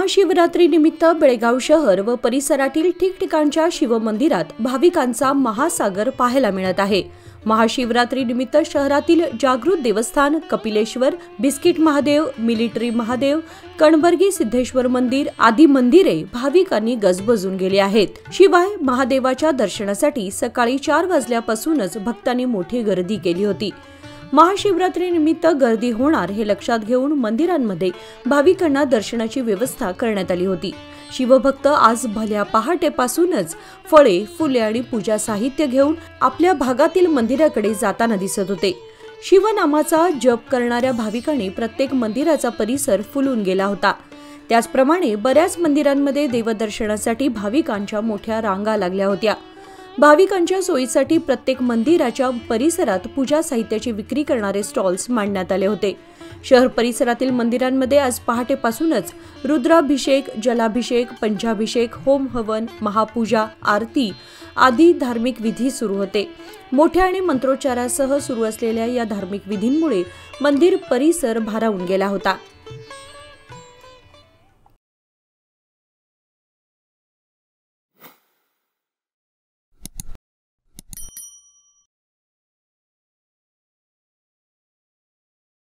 महाशिवरात्री निमित्त बेळगाव शहर व परिसरातील ठिकठिकाणच्या शिवमंदिरात भाविकांचा महासागर पाहायला मिळत आहे। महाशिवरात्री निमित्त शहरातील जागृत देवस्थान, कपिलेश्वर, बिस्किट महादेव, मिलिटरी महादेव, कणबर्गी सिद्धेश्वर मंदिर आदी मंदिरे भाविकांनी गजबजून गेली आहेत। शिवाय महादेवाच्या दर्शनासाठी सकाळी 4 वाजल्यापासूनच भक्तांनी मोठी गर्दी केली होती। महाशिवरात्री निमित्त गर्दी होणार हे लक्षात घेऊन मंदिरांमध्ये भाविकांना दर्शनाची व्यवस्था करण्यात आली होती। शिवभक्त आज भल्या पहाटेपासूनच फळे, फुले आणि पूजा साहित्य घेऊन आपल्या भागातील मंदिराकडे जाताना दिसत होते। शिवनामाचा जप करणाऱ्या भाविकांनी प्रत्येक मंदिराचा परिसर फुलून गेला होता। त्याचप्रमाणे बऱ्याच मंदिरांमध्ये देवदर्शनासाठी भाविकांच्या मोठ्या रांगा लागल्या होत्या। भाविकांच्या सोयीसाठी प्रत्येक मंदिराच्या परिसरात पूजा साहित्याची विक्री करणारे स्टॉल्स मांडण्यात आले होते। शहर परिसरातील मंदिरांमध्ये आज पहाटेपासूनच रुद्राभिषेक, जलाभिषेक, पंचाभिषेक, होम हवन, महापूजा, आरती आदी धार्मिक विधी सुरू होते। मोठ्या आणि मंत्रोच्चारासह सुरू असलेल्या या धार्मिक विधींमुळे मंदिर परिसर भारावून गेला होता।